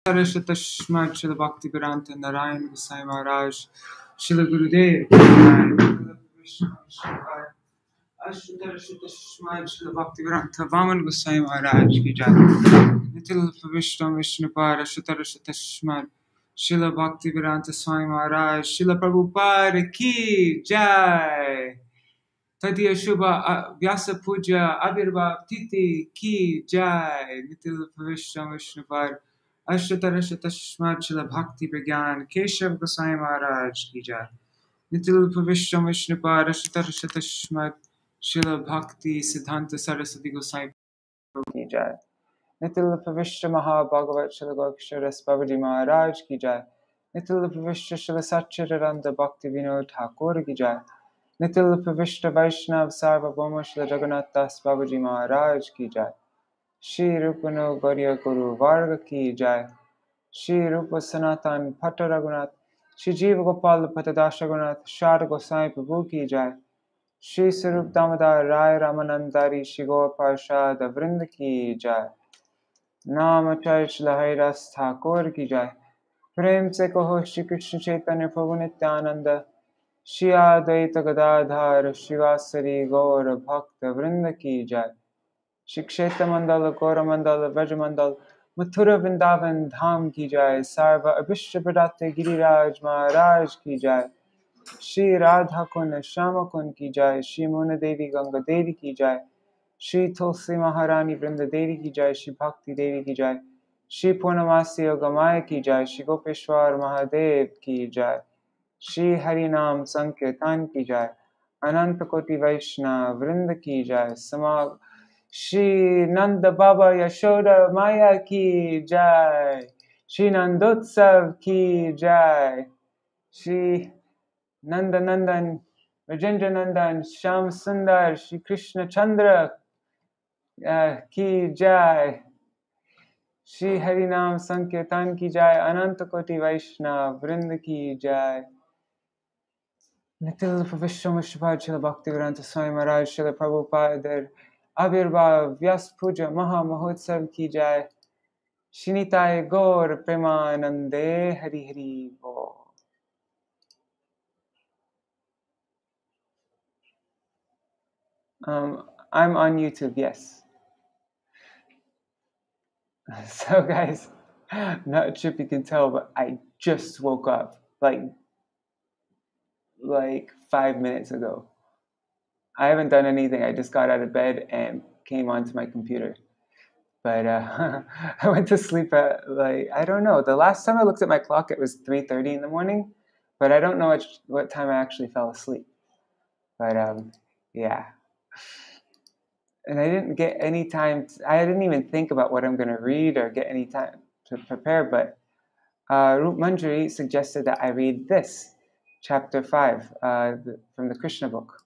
Śrīla Bhaktivedānta Swāmī Prabhupāda Śrīla Gurudev Śrīla Bhaktivedānta Swāmī ki jai. Nitil Vishnu Vishnupada Śrīla Bhaktivedānta Swāmī Śrīla Prabhupāda ki jai. Tadiya Shubha Vyāsa-pūjā Abhirbhav Titi ki jai. Nitil Vishnu Vishnupada Śrīla Bhaktivedānta Swāmī ki jai. Nitil Vishnu Vishnupada Śrīla Bhaktivedānta Swāmī ki jai. Nitil Vishnu Mahabhagavat Śrīla Gokṣara Babaji Maharaj ki jai. Nitil Vishnu Śrīla Satchidananda Bhaktivinoda Thakur ki jai. Nitil Vishnu Vaishnav Sarvabhauma Śrīla Jagannath Das Babaji Maharaj ki jai. Shri Rupano Gauriya Guru Varga ki jai. Shri Rupa Sanatan Bhatta Raghunath Shri Jiva Gopal Patadasha Raghunath Shara Gosai Prabhu ki jai. Shri Sarup Damodar Rai Ramanandari Shri Gaur Parshad Vrinda ki jai. Namacharya Śrīla Haridas Thakur ki jai. Prem se kaho Shri Krishna Chaitanya Prabhu Nityananda Shri Advaita Gadadhar Shivasari Gaur Bhakta Vrinda ki jai. Shri Kshetra Mandala Gaura Mandala Vraja Mandala Mathura Vrindavan Dham ki jai. Sarva Abhishta Pradate Giriraj Maharaj ki jai. Shri Radha Kund Shama Kund ki jai. Shri Muna Devi Ganga Devi ki jai. Shri Tulsi Maharani Vrinda Devi ki jai. Shri Bhakti Devi ki jai. Shri Purnamasi Yogamaya ki jai. Shri Gopeshwar Mahadev ki jai. Shri Harinam Sankirtan ki jai. Ananta Koti Vaishnava Vrinda ki jai. Shri Nanda Baba Yashoda Maya ki jai. Shri Nandotsav ki jai. Shri Nanda Nandan Rajendra Nandan Sham Sundar Shri Krishna Chandra ki jai. Shri Harinam Sankirtan ki jai. Ananta Koti Vaishnava Vrinda ki jai. Nitil Vishnu Vishnupada Śrīla Bhaktivedānta Swāmī Maharaj Śrīla Prabhupāda Abhirbhav Vyāsa-pūjā Maha Mahotsav ki jai. Shri Nitāya Gaur Premanande Hari Hari Bol. I'm on YouTube, yes. So guys, not sure if you can tell, but I just woke up like 5 minutes ago. I haven't done anything. I just got out of bed and came onto my computer. But I went to sleep at I don't know. The last time I looked at my clock, it was 3:30 in the morning. But I don't know what time I actually fell asleep. But yeah. And I didn't get any time. I didn't even think about what I'm going to read or get any time to prepare. But Rup Manjari suggested that I read this, chapter 5 from the Krishna book.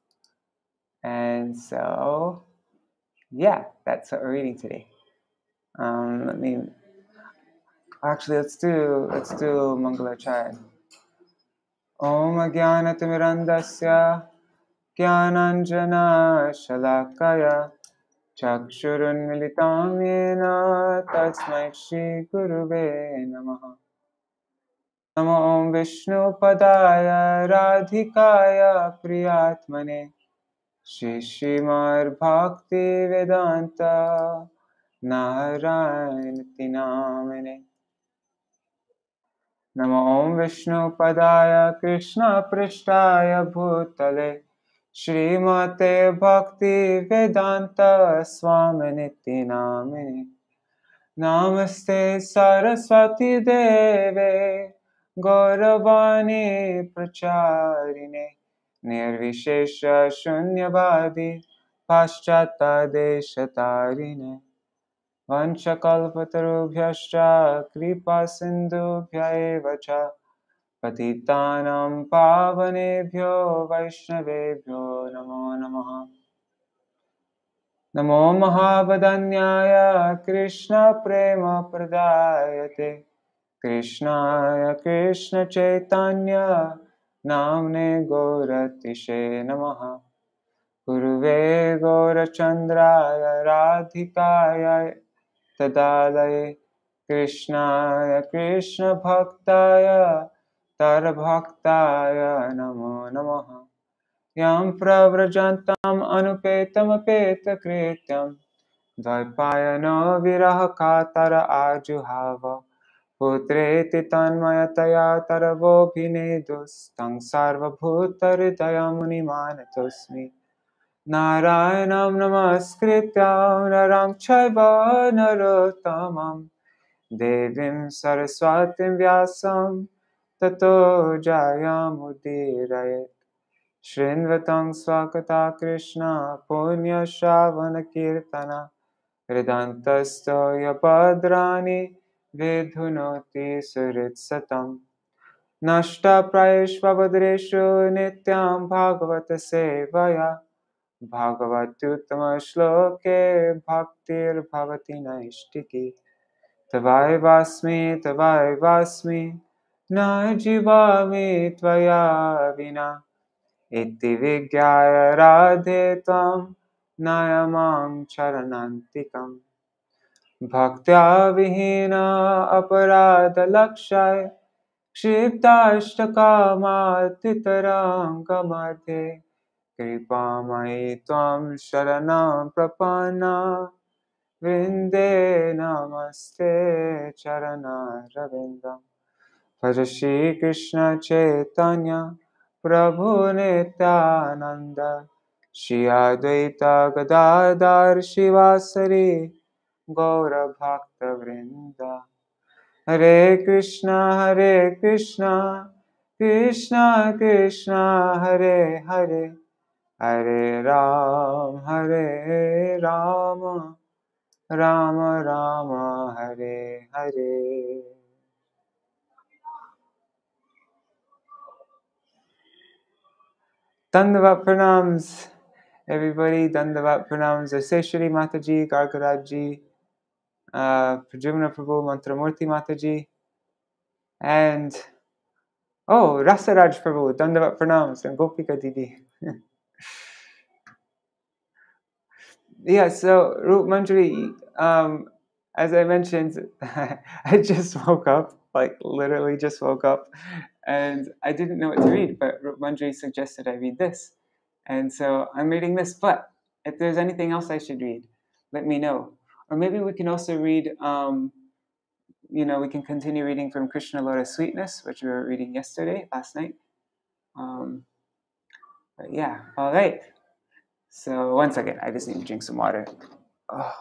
And so, yeah, that's what we're reading today. Let's do Mangalacharya. Om Ajnanatirmirandasya Jnananjana Shalakaya Chakshurunmilitam Yena Tasmai Shri Guruve Namaha. Namo Om Vishnu Padaya Radhikaya Priyatmane Shri Srimad Bhaktivedānta Narayana Namane. Namo Om Vishnu Padaya Krishna Prishtaya Bhutale Srimate Bhaktivedānta Swāmī Namane. Namaste Saraswati Deve Gauravani Pracharine Nirvishesha Shunyavadi Paschata Deshatarine Vanchakalpatarubhyascha Kripa Sindhubhya eva cha Patitanam Pavanebhyo Vaishnavebhyo Namo Namaha. Namo Mahavadanyaya Krishna Prema Pradayate Krishnaya Krishna Chaitanya Namne Gauratishe Namaha. Guruve Gaurachandraya Radhikaya Tadalaye Krishnaya Krishna Bhaktaya Tara Bhaktaya Namo Namaha Yam Pravrajantam Anupetam Apeta Krityam Dvaipayano Viraha Katara Ajuhava Putreti Tanmayataya Taravobhinedus Tang Sarva Bhutaridaya Munimanatosmi Narayanam Namaskritya Naram Chaiva Narottamam Devim Saraswatim Vyasam Tato Jayamudiraye Shrinvatang Swakata Krishna Punya Shravana Kirtana Hridantasto Yapadrani Vidhunoti Suritsatam Nashta Prayeshvabhadreshu Nityam Bhagavata Sevaya Bhagavatuttama Shloke Bhaktir Bhavati Naishtiki Tavai Vasmi Na Jivami Tvaya Vina Iti Vigyaya Radhe Tvam Nayamam Charanantikam Bhaktya Vihina Aparada Lakshaya Kshiptashtaka Titarangamadhe Kripamai Tvam Sharanam Prapanna Vrinde Namaste Charana Ravindam Bhaja Shri Krishna Chaitanya Prabhu Nityananda Shri Advaita Gadadhar Shivasari Gaura Bhakta Vrinda Hare Krishna Krishna Krishna Hare Hare Hare Rama Rama Rama Hare Hare. Dandavat pranams, everybody. Dandavat pranams. Aseshwari Mataji, Gargaraji, Pradyumna Prabhu, Mantramurti Mataji, and Rasaraj Prabhu, Dandavat pranams, and Gopika Didi. Yeah, so Rup Manjari, as I mentioned, I just woke up, like literally just woke up, and I didn't know what to read, but Rup Manjari suggested I read this. And so I'm reading this, but if there's anything else I should read, let me know. Or maybe we can also read, we can continue reading from Krishna Lotus Sweetness, which we were reading last night. But yeah, all right. So one second, I just need to drink some water. Oh.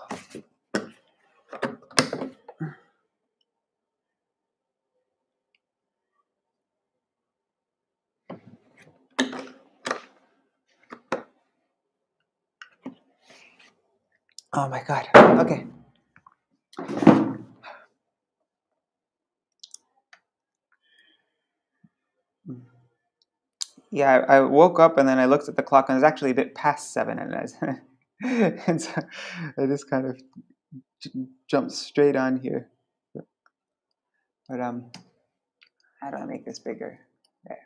Oh my God. Okay. Yeah, I woke up and then I looked at the clock and it was actually a bit past 7, and so I just kind of jumped straight on here. But how do I make this bigger? There.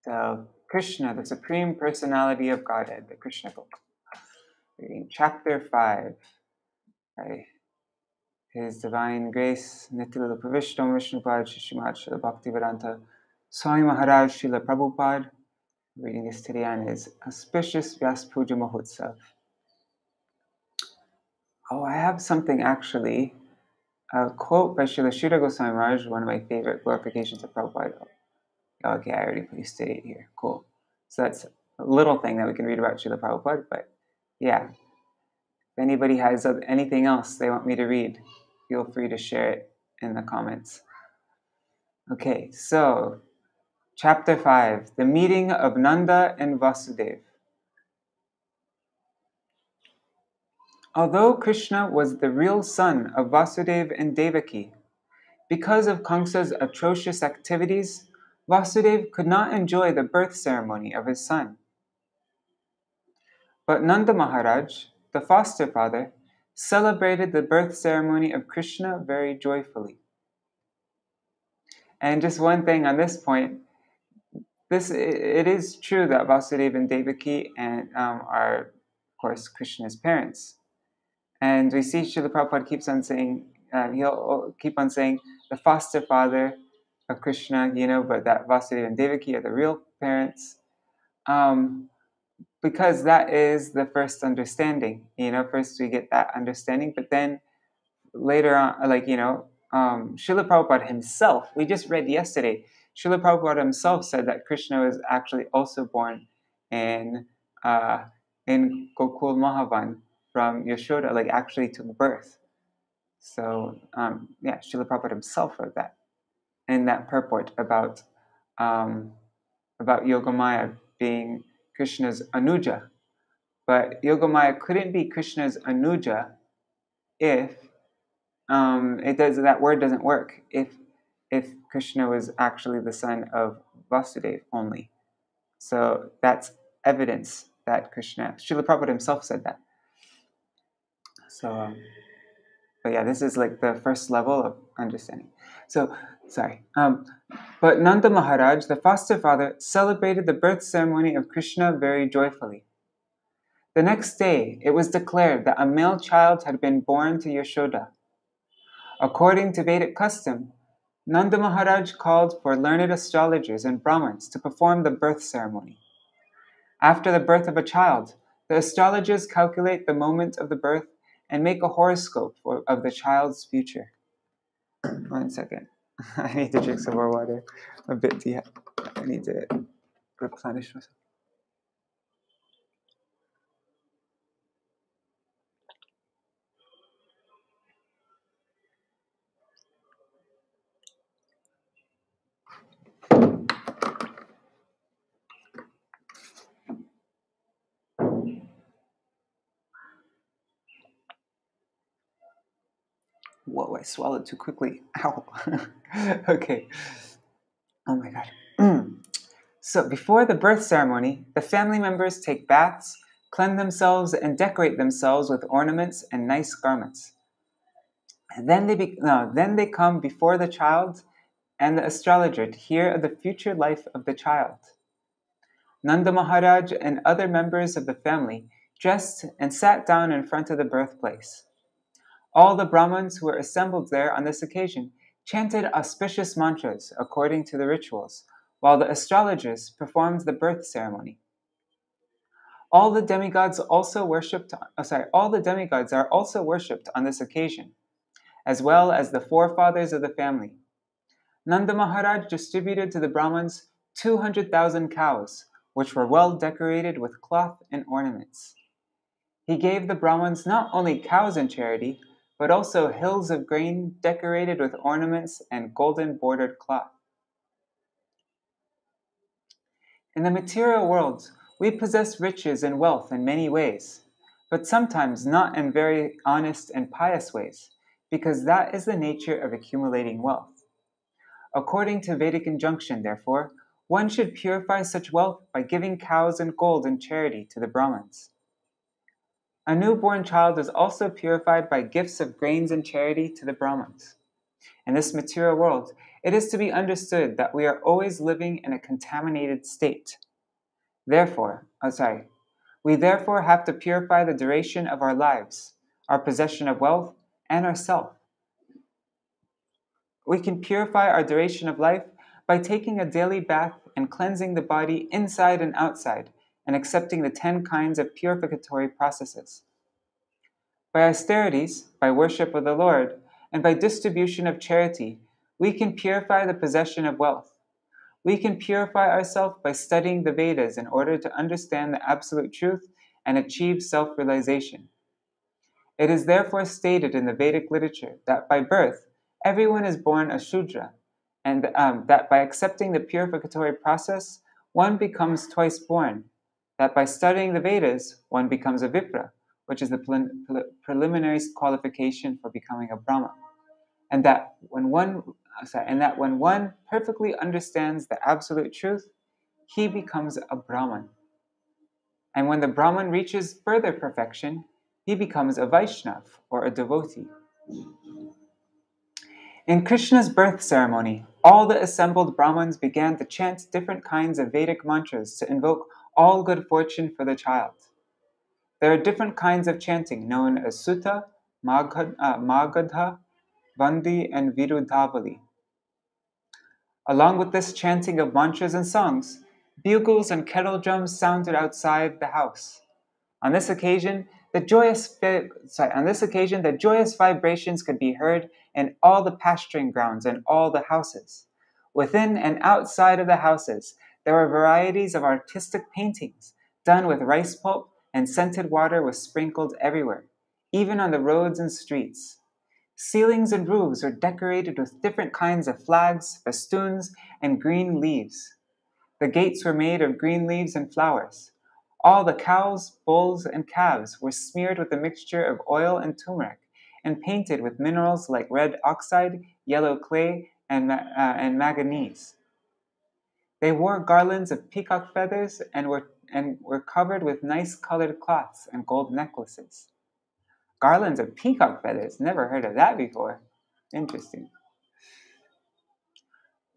So Krishna, the Supreme Personality of Godhead, the Krishna book. Reading chapter 5. By His Divine Grace, Nitila Pravishtam Vishnupad Śrīla Bhaktivedānta Swāmī Śrīla Prabhupāda. Reading this today on his auspicious Vyāsa-pūjā Mahotsav. I have something actually, a quote by Srila Śrīla Goswami Maharaj, one of my favorite glorifications of Prabhupada. Okay, I already pasted it here. Cool. So that's a little thing that we can read about Srila Prabhupada, but yeah. If anybody has anything else they want me to read, feel free to share it in the comments. Okay, so Chapter 5, the meeting of Nanda and Vasudeva. Although Krishna was the real son of Vasudeva and Devaki, because of Kamsa's atrocious activities, Vasudeva could not enjoy the birth ceremony of his son. But Nanda Maharaj, the foster father, celebrated the birth ceremony of Krishna very joyfully. And just one thing on this point, it is true that Vasudeva and Devaki are, of course, Krishna's parents. And we see Srila Prabhupada keeps on saying, he'll keep on saying the foster father of Krishna, but that Vasudeva and Devaki are the real parents, because that is the first understanding. First we get that understanding, but then later on, Śrīla Prabhupāda himself, we just read yesterday, Śrīla Prabhupāda himself said that Krishna was actually also born in Gokul Mahavan from Yashoda, actually took birth. So, Śrīla Prabhupāda himself wrote that in that purport about Yogamaya being Krishna's Anuja. But Yogamaya couldn't be Krishna's Anuja if that word doesn't work if Krishna was actually the son of Vasudeva only. So that's evidence that Śrīla Prabhupada himself said that. So, but yeah, this is the first level of understanding. So, sorry. But Nanda Maharaj, the foster father, celebrated the birth ceremony of Krishna very joyfully. The next day, it was declared that a male child had been born to Yashoda. According to Vedic custom, Nanda Maharaj called for learned astrologers and Brahmins to perform the birth ceremony. After the birth of a child, the astrologers calculate the moment of the birth and make a horoscope of the child's future. 1 second. I need to drink some more water. A bit dehydrated. I need to replenish myself. Whoa, I swallowed too quickly. Ow. Okay. Oh my God. So before the birth ceremony, the family members take baths, cleanse themselves, and decorate themselves with ornaments and nice garments. And then they come before the child and the astrologer to hear of the future life of the child. Nanda Maharaj and other members of the family dressed and sat down in front of the birthplace. All the Brahmins who were assembled there on this occasion chanted auspicious mantras according to the rituals, while the astrologers performed the birth ceremony. All the demigods are also worshipped on this occasion, as well as the forefathers of the family. Nanda Maharaj distributed to the Brahmins 200,000 cows, which were well decorated with cloth and ornaments. He gave the Brahmins not only cows in charity, but also hills of grain decorated with ornaments and golden bordered cloth. In the material world, we possess riches and wealth in many ways, but sometimes not in very honest and pious ways, because that is the nature of accumulating wealth. According to Vedic injunction, therefore, one should purify such wealth by giving cows and gold in charity to the Brahmins. A newborn child is also purified by gifts of grains and charity to the Brahmins. In this material world, it is to be understood that we are always living in a contaminated state. We therefore have to purify the duration of our lives, our possession of wealth, and ourself. We can purify our duration of life by taking a daily bath and cleansing the body inside and outside, and accepting the 10 kinds of purificatory processes. By austerities, by worship of the Lord, and by distribution of charity, we can purify the possession of wealth. We can purify ourselves by studying the Vedas in order to understand the absolute truth and achieve self-realization. It is therefore stated in the Vedic literature that by birth, everyone is born a Shudra, and that by accepting the purificatory process, one becomes twice born, that by studying the Vedas, one becomes a Vipra, which is the preliminary qualification for becoming a Brahma, and that when one perfectly understands the absolute truth, he becomes a Brahman. And when the Brahman reaches further perfection, he becomes a Vaishnav, or a devotee. In Krishna's birth ceremony, all the assembled Brahmins began to chant different kinds of Vedic mantras to invoke all good fortune for the child. There are different kinds of chanting known as Sutta, Magadha, Vandi, and Virudhavali. Along with this chanting of mantras and songs, bugles and kettle drums sounded outside the house. On this occasion, the joyous vibrations could be heard in all the pasturing grounds and all the houses. Within and outside of the houses, there were varieties of artistic paintings done with rice pulp, and scented water was sprinkled everywhere, even on the roads and streets. Ceilings and roofs were decorated with different kinds of flags, festoons, and green leaves. The gates were made of green leaves and flowers. All the cows, bulls, and calves were smeared with a mixture of oil and turmeric, and painted with minerals like red oxide, yellow clay, and manganese. They wore garlands of peacock feathers and were covered with nice colored cloths and gold necklaces. Garlands of peacock feathers? Never heard of that before. Interesting.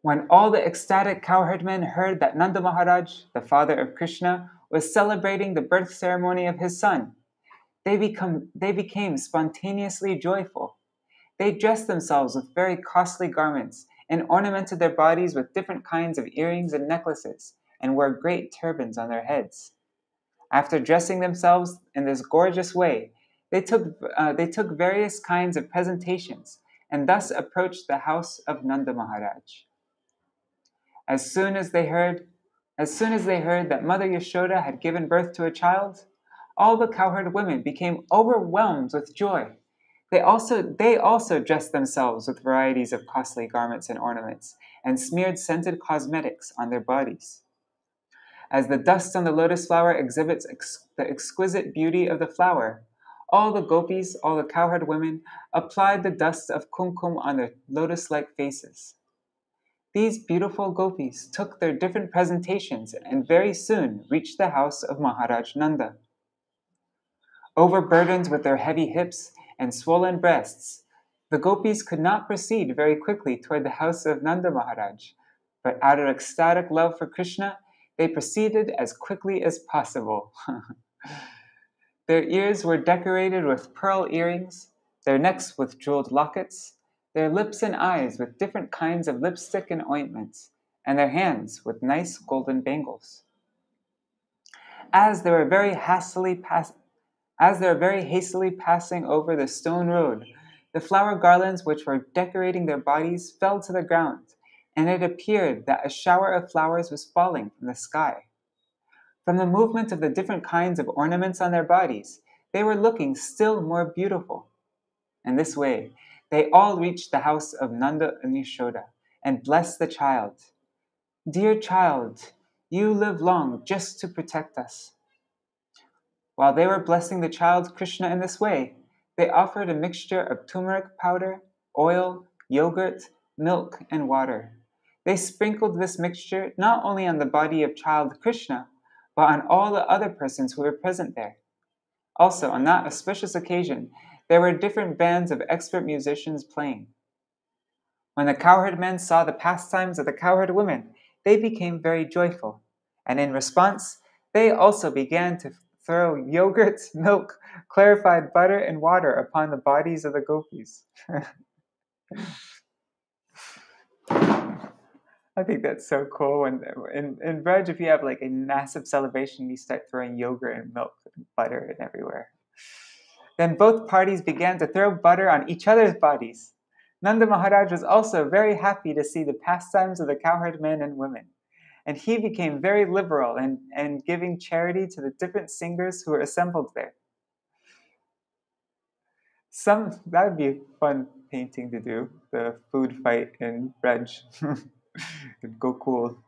When all the ecstatic cowherdmen heard that Nanda Maharaj, the father of Krishna, was celebrating the birth ceremony of his son, they became spontaneously joyful. They dressed themselves with very costly garments and ornamented their bodies with different kinds of earrings and necklaces, and wore great turbans on their heads. After dressing themselves in this gorgeous way, they took various kinds of presentations, and thus approached the house of Nanda Maharaj. As soon as they heard that Mother Yashoda had given birth to a child, all the cowherd women became overwhelmed with joy. They also dressed themselves with varieties of costly garments and ornaments, and smeared scented cosmetics on their bodies. As the dust on the lotus flower exhibits the exquisite beauty of the flower, all the gopis, all the cowherd women, applied the dust of kumkum on their lotus-like faces. These beautiful gopis took their different presentations and very soon reached the house of Maharaj Nanda. Overburdened with their heavy hips and swollen breasts, the gopis could not proceed very quickly toward the house of Nanda Maharaj, but out of ecstatic love for Krishna, they proceeded as quickly as possible. Their ears were decorated with pearl earrings, their necks with jeweled lockets, their lips and eyes with different kinds of lipstick and ointments, and their hands with nice golden bangles. As they were very hastily passing over the stone road, the flower garlands which were decorating their bodies fell to the ground, and it appeared that a shower of flowers was falling from the sky. From the movement of the different kinds of ornaments on their bodies, they were looking still more beautiful. In this way, they all reached the house of Nanda and Yashoda and blessed the child. "Dear child, you live long just to protect us." While they were blessing the child Krishna in this way, they offered a mixture of turmeric powder, oil, yogurt, milk, and water. They sprinkled this mixture not only on the body of child Krishna, but on all the other persons who were present there. Also, on that auspicious occasion, there were different bands of expert musicians playing. When the cowherd men saw the pastimes of the cowherd women, they became very joyful, and in response, they also began to throw yogurt, milk, clarified butter, and water upon the bodies of the gopis. I think that's so cool. When in Braj, if you have like a massive celebration, you start throwing yogurt and milk and butter and everywhere. Then both parties began to throw butter on each other's bodies. Nanda Maharaj was also very happy to see the pastimes of the cowherd men and women, and he became very liberal in giving charity to the different singers who were assembled there. That would be a fun painting to do, the food fight in Braj. It'd go cool.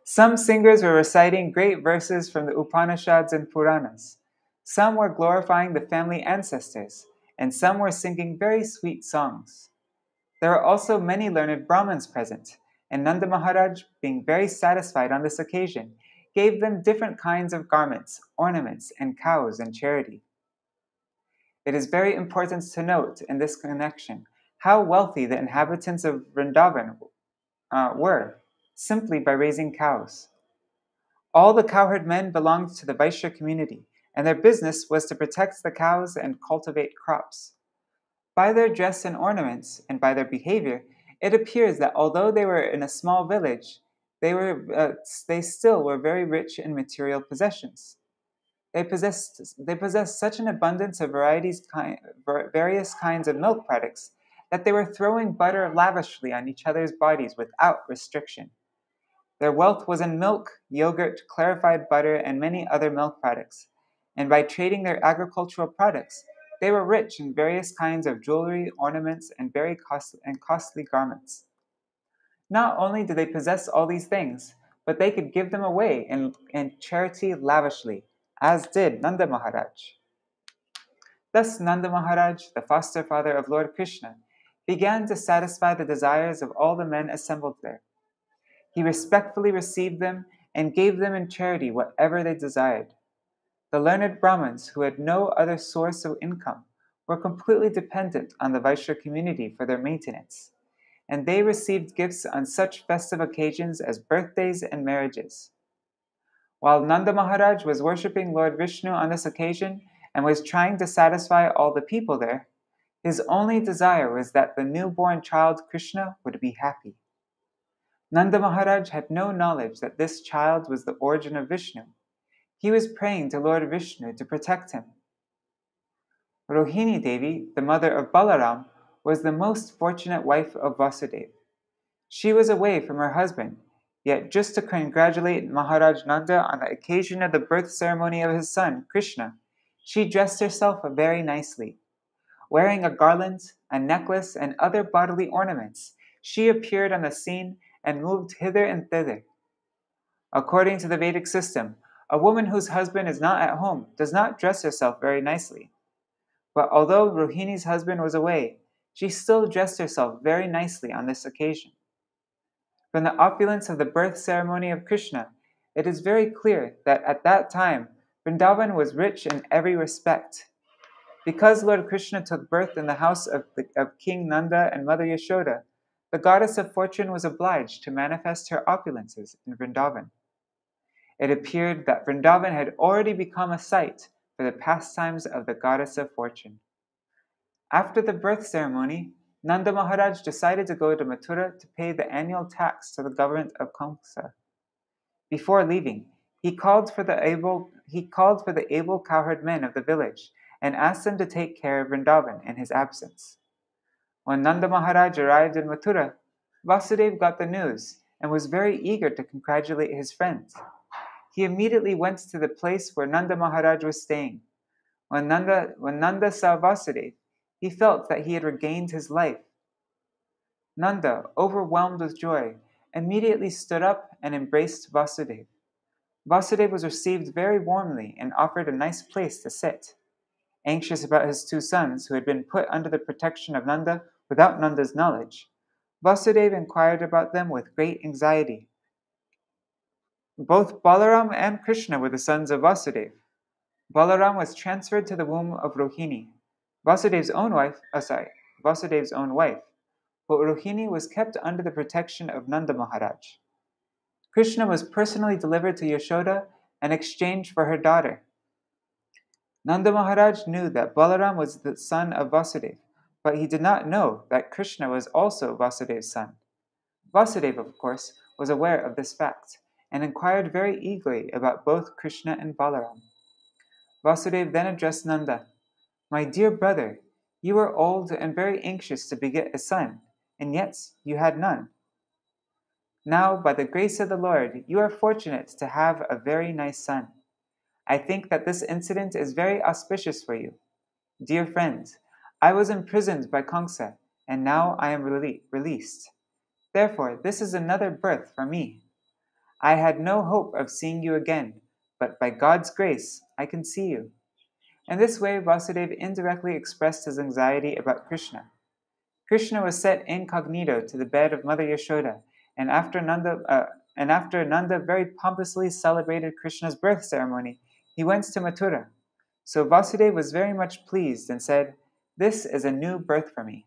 Some singers were reciting great verses from the Upanishads and Puranas. Some were glorifying the family ancestors, and some were singing very sweet songs. There were also many learned Brahmins present, and Nanda Maharaj, being very satisfied on this occasion, gave them different kinds of garments, ornaments, and cows in charity. It is very important to note in this connection how wealthy the inhabitants of Vrindavan were, simply by raising cows. All the cowherd men belonged to the Vaishya community, and their business was to protect the cows and cultivate crops. By their dress and ornaments, and by their behavior, it appears that although they were in a small village, they still were very rich in material possessions. They possessed such an abundance of various kinds of milk products that they were throwing butter lavishly on each other's bodies without restriction. Their wealth was in milk, yogurt, clarified butter, and many other milk products, and by trading their agricultural products, they were rich in various kinds of jewelry, ornaments, and costly garments. Not only did they possess all these things, but they could give them away in charity lavishly, as did Nanda Maharaj. Thus Nanda Maharaj, the foster father of Lord Krishna, began to satisfy the desires of all the men assembled there. He respectfully received them and gave them in charity whatever they desired. The learned Brahmins, who had no other source of income, were completely dependent on the Vaishya community for their maintenance, and they received gifts on such festive occasions as birthdays and marriages. While Nanda Maharaj was worshipping Lord Vishnu on this occasion and was trying to satisfy all the people there, his only desire was that the newborn child Krishna would be happy. Nanda Maharaj had no knowledge that this child was the origin of Vishnu. He was praying to Lord Vishnu to protect him. Rohini Devi, the mother of Balarama, was the most fortunate wife of Vasudeva. She was away from her husband, yet just to congratulate Maharaj Nanda on the occasion of the birth ceremony of his son, Krishna, she dressed herself very nicely. Wearing a garland, a necklace, and other bodily ornaments, she appeared on the scene and moved hither and thither. According to the Vedic system, a woman whose husband is not at home does not dress herself very nicely. But although Rohini's husband was away, she still dressed herself very nicely on this occasion. From the opulence of the birth ceremony of Krishna, it is very clear that at that time, Vrindavan was rich in every respect. Because Lord Krishna took birth in the house of King Nanda and Mother Yashoda, the goddess of fortune was obliged to manifest her opulences in Vrindavan. It appeared that Vrindavan had already become a site for the pastimes of the goddess of fortune. After the birth ceremony, Nanda Maharaj decided to go to Mathura to pay the annual tax to the government of Kṛṣṇa. Before leaving, he called for the able cowherd men of the village and asked them to take care of Vrindavan in his absence. When Nanda Maharaj arrived in Mathura, Vasudeva got the news and was very eager to congratulate his friends. He immediately went to the place where Nanda Maharaj was staying. When Nanda saw Vasudeva, he felt that he had regained his life. Nanda, overwhelmed with joy, immediately stood up and embraced Vasudeva. Vasudeva was received very warmly and offered a nice place to sit. Anxious about his two sons, who had been put under the protection of Nanda without Nanda's knowledge, Vasudeva inquired about them with great anxiety. Both Balarama and Krishna were the sons of Vasudeva. Balarama was transferred to the womb of Rohini, Vasudeva's own wife, but Rohini was kept under the protection of Nanda Maharaj. Krishna was personally delivered to Yashoda in exchange for her daughter. Nanda Maharaj knew that Balarama was the son of Vasudeva, but he did not know that Krishna was also Vasudeva's son. Vasudeva, of course, was aware of this fact and inquired very eagerly about both Krishna and Balarama. Vasudeva then addressed Nanda. "My dear brother, you were old and very anxious to beget a son, and yet you had none. Now, by the grace of the Lord, you are fortunate to have a very nice son. I think that this incident is very auspicious for you. Dear friends, I was imprisoned by Kṛṣṇa, and now I am released. Therefore, this is another birth for me. I had no hope of seeing you again, but by God's grace, I can see you." In this way, Vasudeva indirectly expressed his anxiety about Krishna. Krishna was set incognito to the bed of Mother Yashoda, and after Nanda very pompously celebrated Krishna's birth ceremony, he went to Mathura. So Vasudeva was very much pleased and said, "This is a new birth for me."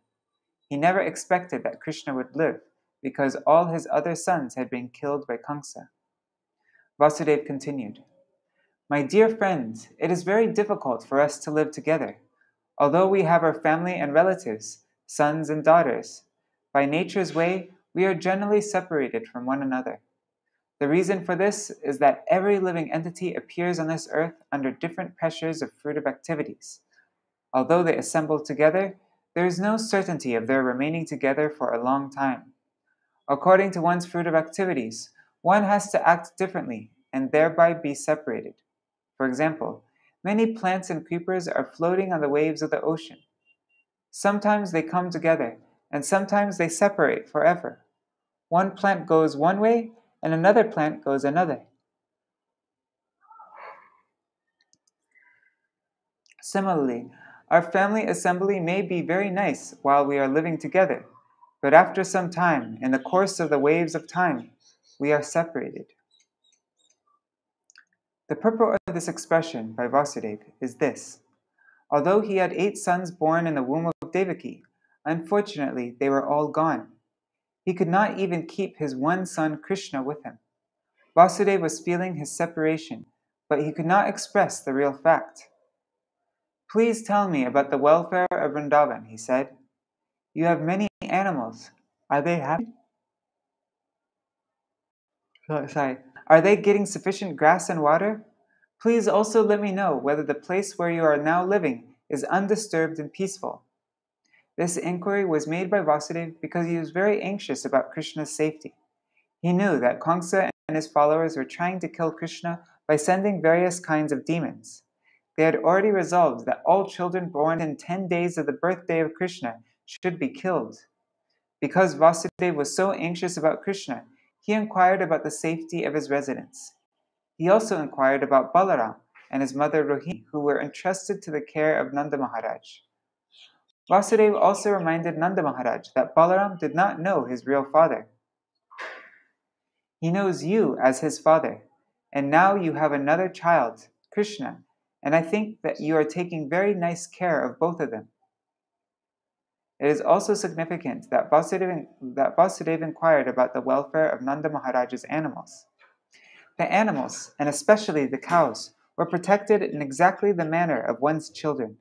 He never expected that Krishna would live, because all his other sons had been killed by Kṛṣṇa. Vasudeva continued, "My dear friends, it is very difficult for us to live together. Although we have our family and relatives, sons and daughters, by nature's way, we are generally separated from one another. The reason for this is that every living entity appears on this earth under different pressures of fruitive activities. Although they assemble together, there is no certainty of their remaining together for a long time. According to one's fruitive activities, one has to act differently and thereby be separated. For example, many plants and creepers are floating on the waves of the ocean. Sometimes they come together, and sometimes they separate forever. One plant goes one way, and another plant goes another. Similarly, our family assembly may be very nice while we are living together, but after some time, in the course of the waves of time, we are separated. The purport of this expression by Vasudeva is this. Although he had 8 sons born in the womb of Devaki, unfortunately they were all gone. He could not even keep his one son Krishna with him. Vasudeva was feeling his separation, but he could not express the real fact. Please tell me about the welfare of Vrindavan, he said. You have many animals. Are they happy? Are they getting sufficient grass and water? Please also let me know whether the place where you are now living is undisturbed and peaceful. This inquiry was made by Vasudeva because he was very anxious about Krishna's safety. He knew that Kṛṣṇa and his followers were trying to kill Krishna by sending various kinds of demons. They had already resolved that all children born in 10 days of the birthday of Krishna should be killed. Because Vasudeva was so anxious about Krishna, he inquired about the safety of his residents. He also inquired about Balarama and his mother Rohini, who were entrusted to the care of Nanda Maharaj. Vasudeva also reminded Nanda Maharaj that Balarama did not know his real father. He knows you as his father, and now you have another child, Krishna, and I think that you are taking very nice care of both of them. It is also significant that Vasudeva inquired about the welfare of Nanda Maharaj's animals. The animals, and especially the cows, were protected in exactly the manner of one's children.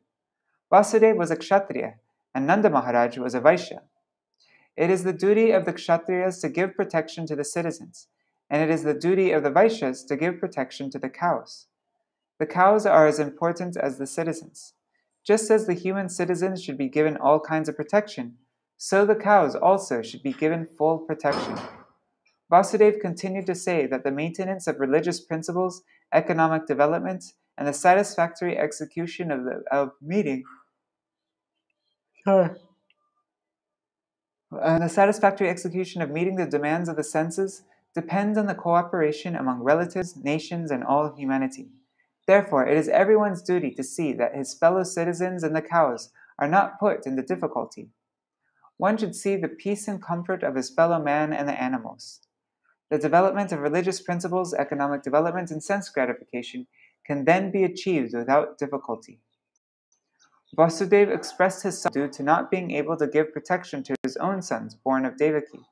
Vasudeva was a Kshatriya, and Nanda Maharaj was a Vaishya. It is the duty of the Kshatriyas to give protection to the citizens, and it is the duty of the Vaishyas to give protection to the cows. The cows are as important as the citizens. Just as the human citizens should be given all kinds of protection, so the cows also should be given full protection. Vasudeva continued to say that the maintenance of religious principles, economic development, and the satisfactory execution of meeting the demands of the senses depends on the cooperation among relatives, nations, and all humanity. Therefore, it is everyone's duty to see that his fellow citizens and the cows are not put into difficulty. One should see the peace and comfort of his fellow man and the animals. The development of religious principles, economic development, and sense gratification can then be achieved without difficulty. Vasudeva expressed his sorrow due to not being able to give protection to his own sons born of Devaki.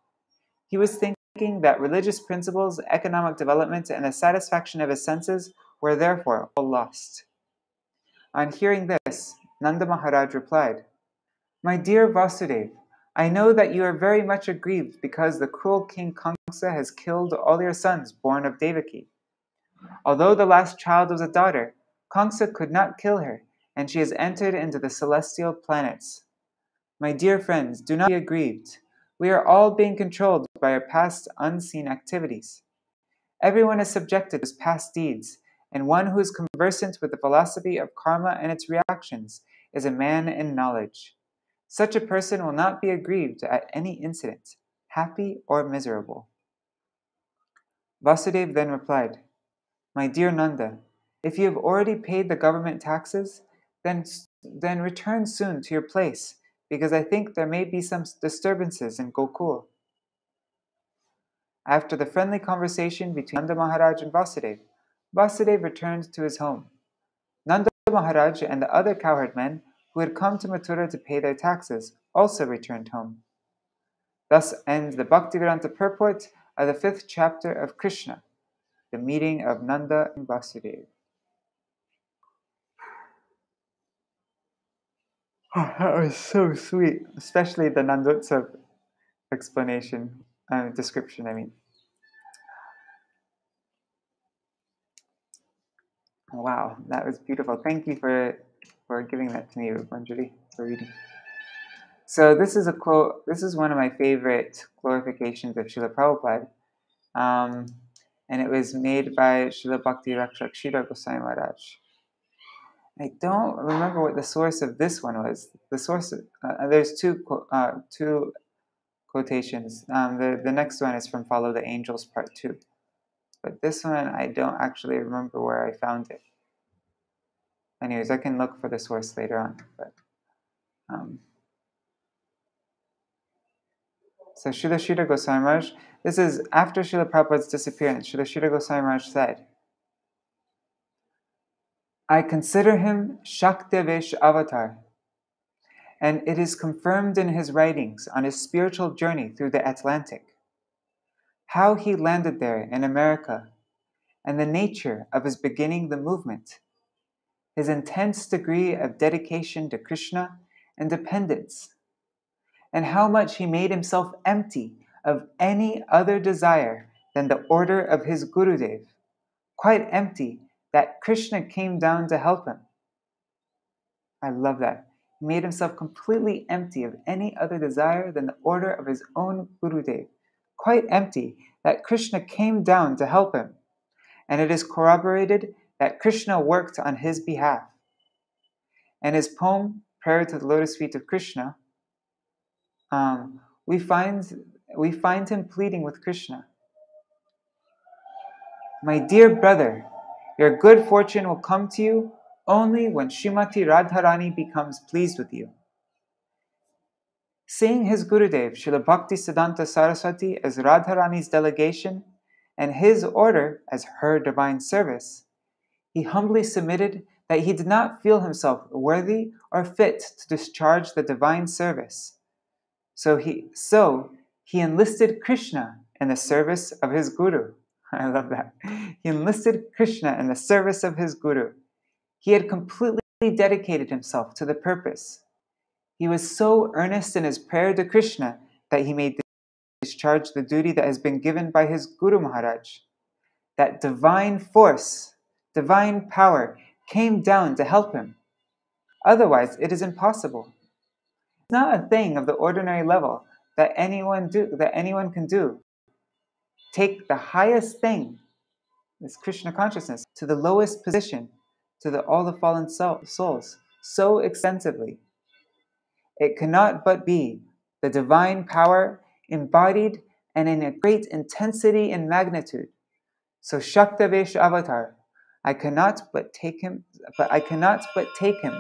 He was thinking that religious principles, economic development, and the satisfaction of his senses were therefore all lost. On hearing this, Nanda Maharaj replied, My dear Vasudeva, I know that you are very much aggrieved because the cruel king Kṛṣṇa has killed all your sons born of Devaki. Although the last child was a daughter, Kṛṣṇa could not kill her, and she has entered into the celestial planets. My dear friends, do not be aggrieved. We are all being controlled by our past unseen activities. Everyone is subjected to his past deeds, and one who is conversant with the philosophy of karma and its reactions is a man in knowledge. Such a person will not be aggrieved at any incident, happy or miserable. Vasudeva then replied, My dear Nanda, if you have already paid the government taxes, then return soon to your place, because I think there may be some disturbances in Gokul. After the friendly conversation between Nanda Maharaj and Vasudeva, Vasudeva returned to his home. Nanda Maharaj and the other cowherd men who had come to Mathura to pay their taxes also returned home. Thus ends the Bhaktivedānta purport of the 5th chapter of Kṛṣṇa, the meeting of Nanda and Vasudeva. Oh, that was so sweet, especially the Nandotsav explanation, description, I mean. Wow, that was beautiful. Thank you for giving that to me, Manjari, for reading. So this is a quote. This is one of my favorite glorifications of Śrīla Prabhupāda, and it was made by Śrīla Bhakti Rakshak Śrīla Goswami Maharaj. I don't remember what the source of this one was. The source there's two quotations. The next one is from Follow the Angels Part 2, but this one I don't actually remember where I found it. Anyways, I can look for the source later on. But so Srila Goswami Maharaj, this is after Śrīla Prabhupāda's disappearance. Srila Goswami Maharaj said, I consider him Shaktivesh avatar, and it is confirmed in his writings on his spiritual journey through the Atlantic, how he landed there in America, and the nature of his beginning the movement, his intense degree of dedication to Krishna and dependence, and how much he made himself empty of any other desire than the order of his Gurudev, quite empty that Krishna came down to help him. I love that. He made himself completely empty of any other desire than the order of his own Gurudev, quite empty that Krishna came down to help him. And it is corroborated that Krishna worked on his behalf. In his poem, Prayer to the Lotus Feet of Krishna, we find him pleading with Krishna. My dear brother, your good fortune will come to you only when Srimati Radharani becomes pleased with you. Seeing his Gurudev, Śrīla Bhaktivedānta Saraswati, as Radharani's delegation and his order as her divine service, he humbly submitted that he did not feel himself worthy or fit to discharge the divine service. So he enlisted Krishna in the service of his Guru. I love that. He enlisted Krishna in the service of his Guru. He had completely dedicated himself to the purpose. He was so earnest in his prayer to Krishna that he may discharge the duty that has been given by his Guru Maharaj. That divine force, divine power came down to help him. Otherwise, it is impossible. It's not a thing of the ordinary level that anyone can do. Take the highest thing, this Krishna consciousness, to the lowest position, to all the fallen souls, so extensively. It cannot but be the divine power embodied and in a great intensity and magnitude. So Shaktavesh Avatar, I cannot but take him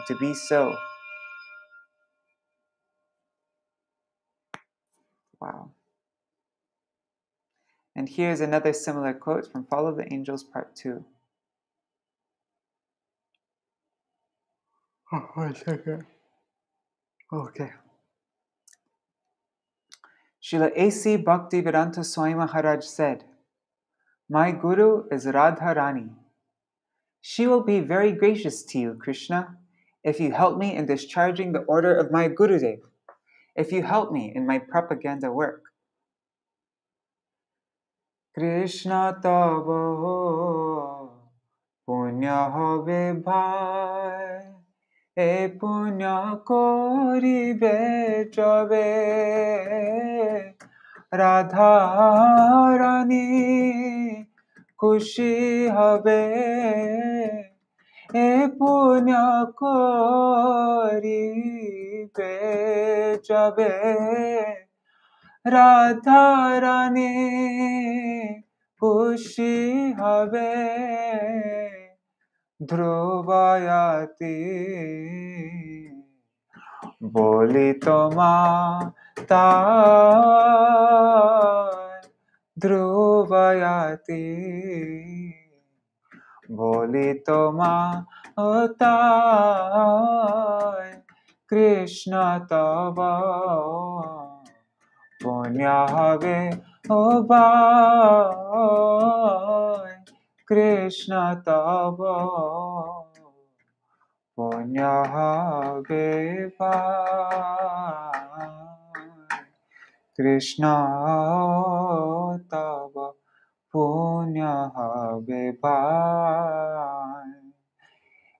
to be so. Wow. And here's another similar quote from Follow the Angels Part 2. Oh, 1 second. Okay. Śrīla A.C. Bhaktivedānta Swāmī Maharaj said, My Guru is Radharani. She will be very gracious to you, Krishna, if you help me in discharging the order of my Gurudev, if you help me in my propaganda work. Krishna tava punya hobe bhai, e punya koribe jabe, Radharani খুশি হবে এ পুণ্য করিবে যাবে রাধা রানী খুশি হবে ধ্রুবয়াতি বলি তোমা তাই ধ্রুবয়াতি বলি তোমা তাই কৃষ্ণ তব পুণ্য হবে ও ভাই কৃষ্ণ তব punyaha vibhāj. Krishna tava punyaha vibhāj.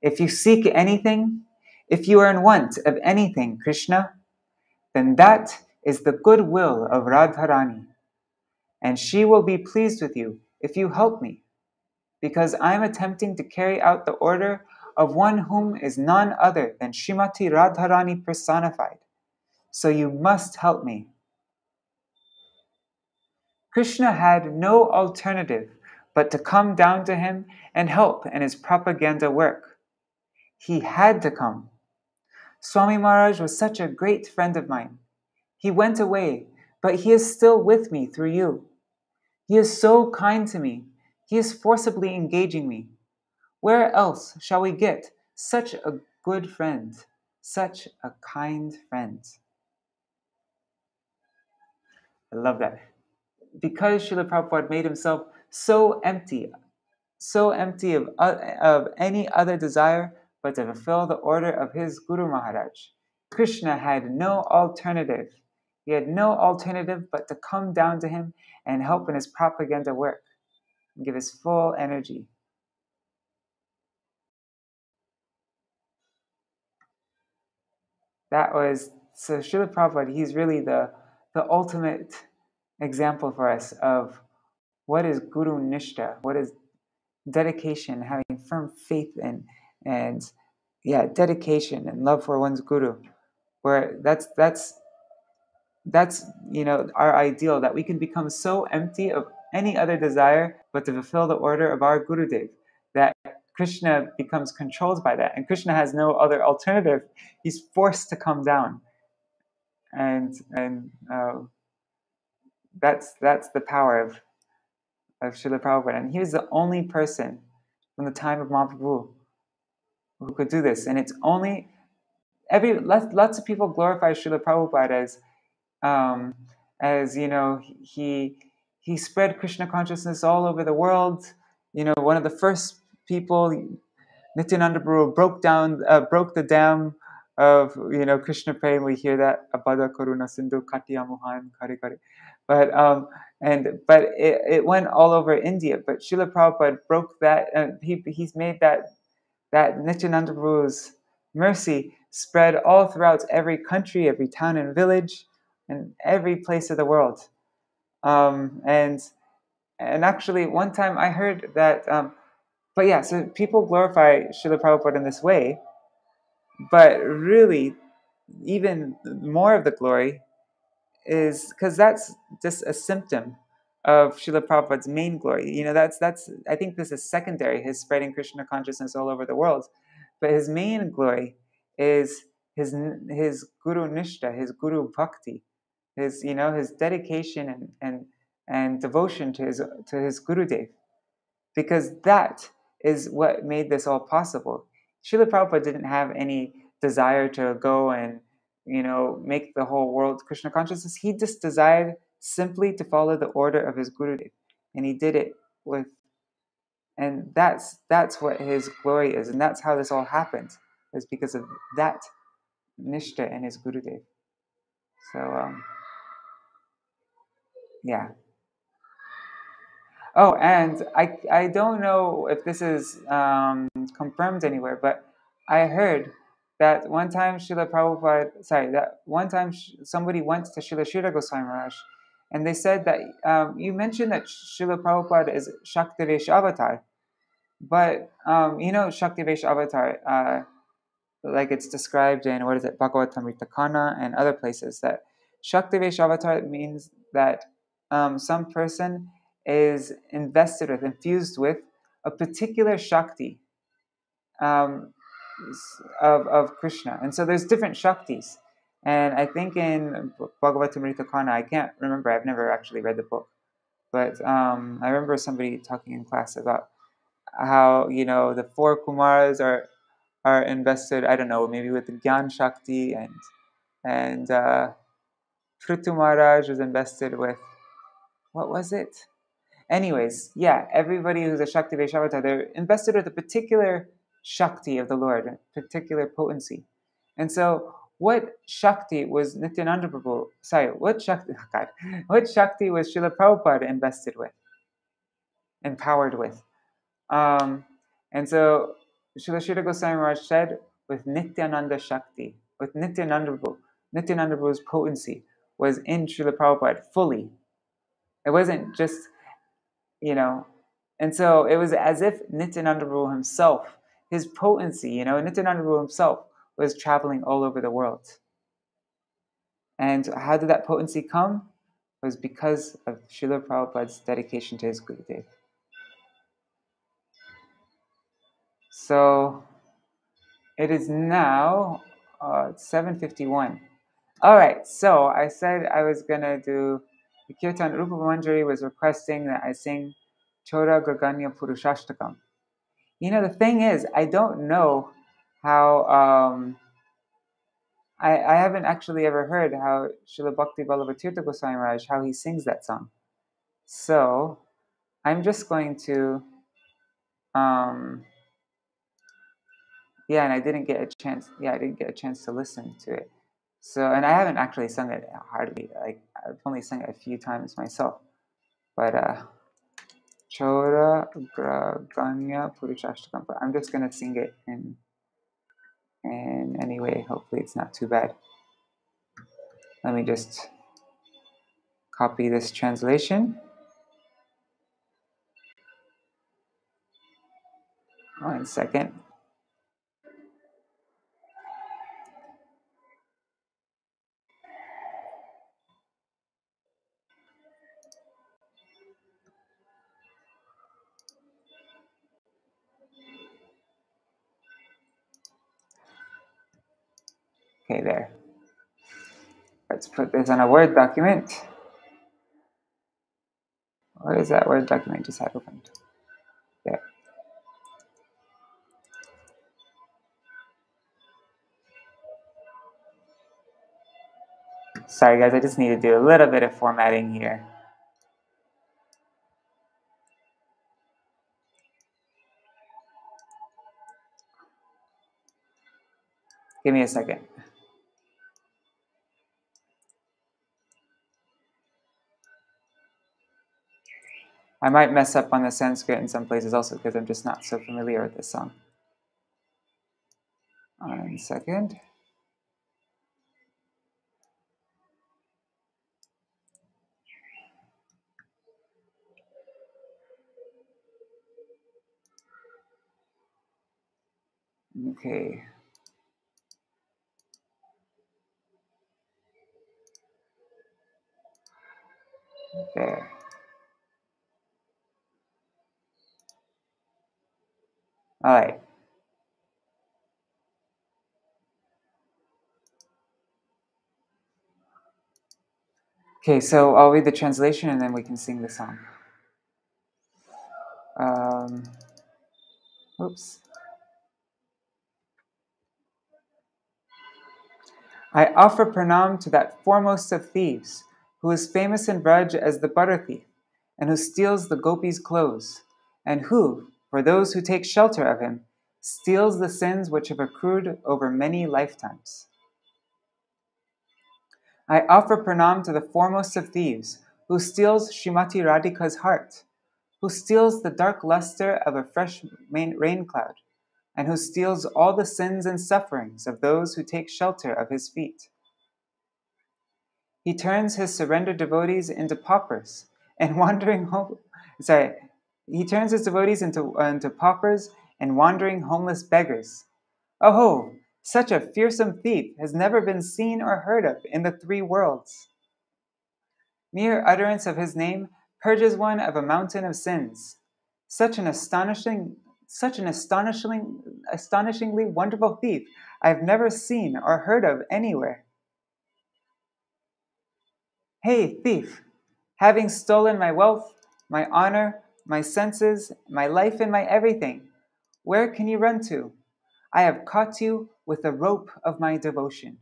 If you seek anything, if you are in want of anything, Krishna, then that is the goodwill of Radharani, and she will be pleased with you if you help me, because I am attempting to carry out the order of one whom is none other than Srimati Radharani personified. So you must help me. Krishna had no alternative but to come down to him and help in his propaganda work. He had to come. Swami Maharaj was such a great friend of mine. He went away, but he is still with me through you. He is so kind to me. He is forcibly engaging me. Where else shall we get such a good friend, such a kind friend? I love that. Because Śrīla Prabhupada made himself so empty of any other desire but to fulfill the order of his Guru Maharaj. Krishna had no alternative. He had no alternative but to come down to him and help in his propaganda work and give his full energy. So Śrīla Prabhupada, he's really the ultimate example for us of what is Guru Nishta, what is dedication, having firm faith and dedication and love for one's Guru, where that's our ideal, that we can become so empty of any other desire but to fulfill the order of our Gurudev, that Krishna becomes controlled by that, and Krishna has no other alternative. He's forced to come down, and that's the power of Śrīla Prabhupada. And he was the only person from the time of Mahaprabhu who could do this. And it's only lots of people glorify Śrīla Prabhupada as he spread Krishna consciousness all over the world. One of the first people, Nityananda Prabhu, broke the dam of Krishna Prem. We hear that Abhada Karuna Sindhu Katyamuhan Kari Kari. But it went all over India. But Śrīla Prabhupada broke that, and he's made that Nityananda Prabhu's mercy spread all throughout every country, every town and village, and every place of the world. And actually, one time I heard that. So people glorify Śrīla Prabhupada in this way, but really, even more of the glory is because that's just a symptom of Śrīla Prabhupada's main glory. That's I think this is secondary, his spreading Krishna consciousness all over the world, but his main glory is his Guru Nishta, his Guru Bhakti, his dedication and devotion to his Gurudev, because that is what made this all possible. Śrīla Prabhupada didn't have any desire to go and make the whole world Krishna consciousness. He just desired simply to follow the order of his Gurudev, and he did it and that's what his glory is, and that's how this all happened, is because of that Nishta and his Gurudev. So yeah. Oh, and I don't know if this is confirmed anywhere, but I heard that one time somebody went to Srila Goswami Maharaj, and they said that you mentioned that Srila Prabhupada is Shaktivesh avatar, but Shaktivesh avatar, like it's described in Bhagavatamrita Kana and other places, that Shaktivesh avatar means that some person is infused with a particular Shakti of Krishna. And so there's different Shaktis. And I think in Bhagavatamrita Kana, I can't remember, I've never actually read the book, but I remember somebody talking in class about how, the four Kumaras are invested, I don't know, maybe with the Gyan Shakti, and Prithu Maharaj was invested with, what was it? Anyways, yeah, everybody who's a Shakti Vaishnava, they're invested with a particular Shakti of the Lord, a particular potency. And so what Shakti was Nityananda Prabhu, what Shakti was Śrīla Prabhupada invested with, empowered with? And so Srila Goswami Maharaj said, with Nityananda Shakti, with Nityananda Prabhu's potency was in Śrīla Prabhupada fully. It wasn't just, and so it was as if Nityananda Prabhu himself, his potency, Nityananda Prabhu himself was traveling all over the world. And how did that potency come? It was because of Śrīla Prabhupada's dedication to his Gurudev. So it is now 7:51. All right, so I said I was going to do the Kirtan. Rupa Manjari was requesting that I sing Chora Graganya Purushashtakam. The thing is, I don't know how, I haven't actually ever heard how Śrīla Bhakti Vallabha Goswami Maharaj, how he sings that song. So I'm just going to, and I didn't get a chance to listen to it. So, and I haven't actually sung it hardly, I've only sung it a few times myself. But, Chora Graganya Purushashtakam. I'm just going to sing it in any way. Hopefully it's not too bad. Let me just copy this translation. 1 second. Okay, there. Let's put this on a Word document. Where is that Word document just had opened? There. Sorry guys, I just need to do a little bit of formatting here. Give me a second. I might mess up on the Sanskrit in some places also because I'm just not so familiar with this song. 1 second. Okay. There. All right. Okay, so I'll read the translation and then we can sing the song. Oops. I offer pranam to that foremost of thieves, who is famous in Braj as the butter thief, and who steals the gopis' clothes, and who, for those who take shelter of him, steals the sins which have accrued over many lifetimes. I offer pranam to the foremost of thieves, who steals Srimati Radhika's heart, who steals the dark luster of a fresh rain cloud, and who steals all the sins and sufferings of those who take shelter of his feet. He turns his surrendered devotees into paupers and he turns his devotees into paupers and wandering homeless beggars. Oh, such a fearsome thief has never been seen or heard of in the 3 worlds. Mere utterance of his name purges one of a mountain of sins. Such an astonishingly wonderful thief I have never seen or heard of anywhere. Hey, thief, having stolen my wealth, my honor, my senses, my life, and my everything, where can you run to? I have caught you with the rope of my devotion.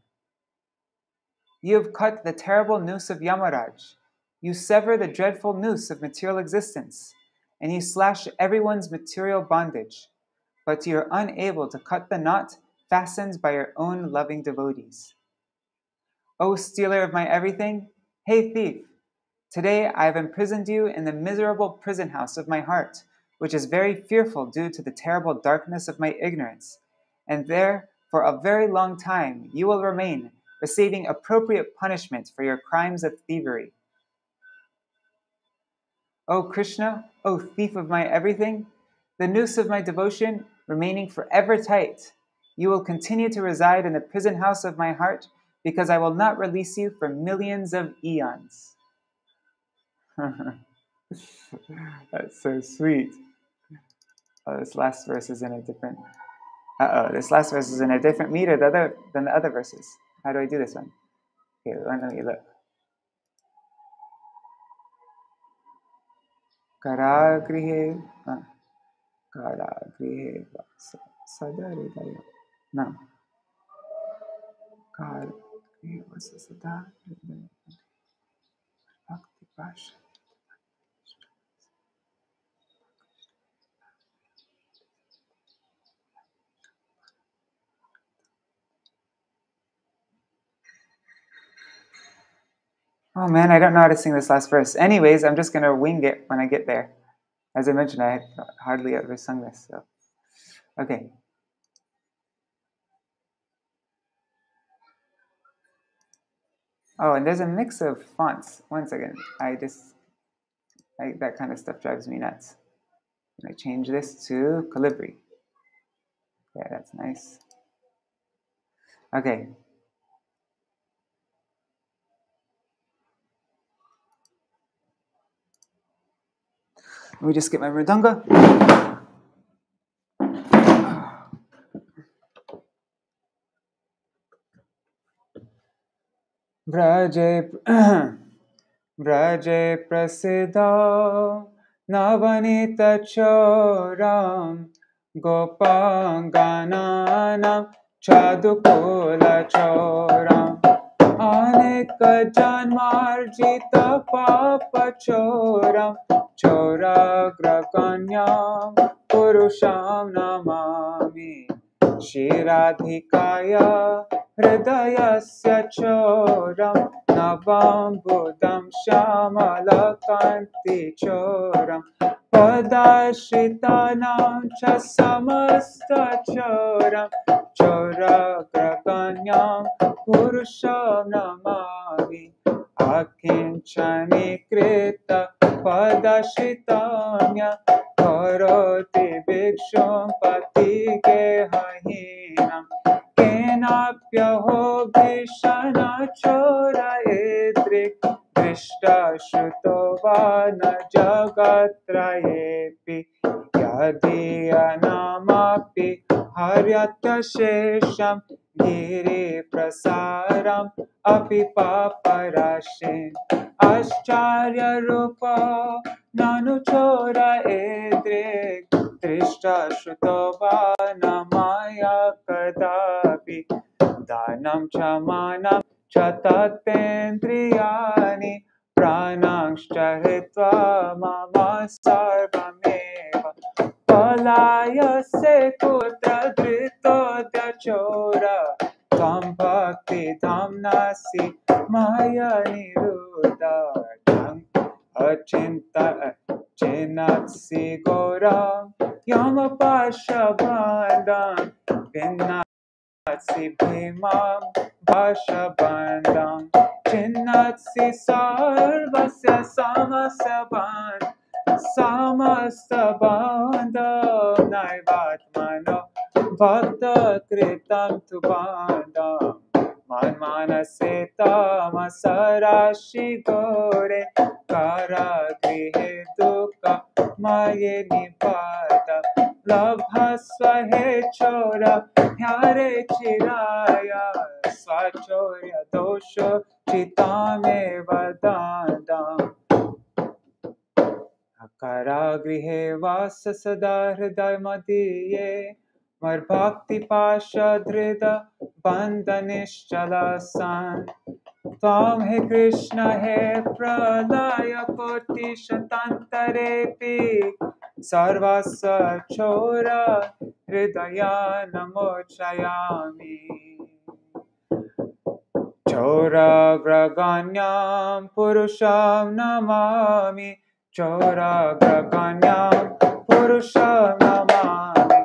You have cut the terrible noose of Yamaraj. You sever the dreadful noose of material existence, and you slash everyone's material bondage. but you are unable to cut the knot fastened by your own loving devotees. O stealer of my everything, hey thief, today I have imprisoned you in the miserable prison house of my heart, which is very fearful due to the terrible darkness of my ignorance, and there, for a very long time, you will remain, receiving appropriate punishment for your crimes of thievery. O Krishna, O thief of my everything, the noose of my devotion remaining forever tight, you will continue to reside in the prison house of my heart, because I will not release you for millions of eons. That's so sweet. Oh, this last verse is in a different... this last verse is in a different meter than the other verses. How do I do this one? Okay, let me look. Karagrihe Sadaridaya. No. Karagrihe Sadaridaya. Bhakti Pasha. Oh man, I don't know how to sing this last verse. Anyways, I'm just going to wing it when I get there. As I mentioned, I had hardly ever sung this. So, okay. Oh, and there's a mix of fonts. One second. That kind of stuff drives me nuts. Can I change this to Calibri? Yeah, that's nice. Okay. Let me just get my mridanga. Vraje prasiddha navanita choram gopangananam chadukula choram aneka janmarjita papa choram choragraganyam purusham namami Shiradhikaya hridayasya choram navam buddham shamalakanti choram padashitanam cha samasta choram choragraganyam purusham namami akinchani krita padashitamya karoti bhikshum patike hahinam kenapyaho bhishana chora edrik drishta shutovana jagatrayepi yadiyanamapi haryatya shesham giri prasaram api paparashin ascharya rupa nanu chora edrik drishta shrutavana maya kadapi danam chamanam chatatendriyani pranangshcha hitva mama sarvameva palaya se kutra drito chora tvam bhakti dhamnasi maya niruddha achinta chinatsi goram yama pasha bandam vinnatsi bhimam pasha bandam chinatsi sarvasya samasya bandam samasta bandam naivatmano bhakta kritam tu bandam manmanase tamasarashi gore karagrihe dukkha maye nipata labhasva he chora hyare chiraya svachorya dosha chitame vadandam karagrihe vasa sada hriday madiye mar bhakti pasha dhrida bandhanishchalasan Tvam he Krishna he pralaya koti shatantarepi sarvasva chora hridaya namochayami. Choragraganyam purusham namami. Choragraganyam purusham namami.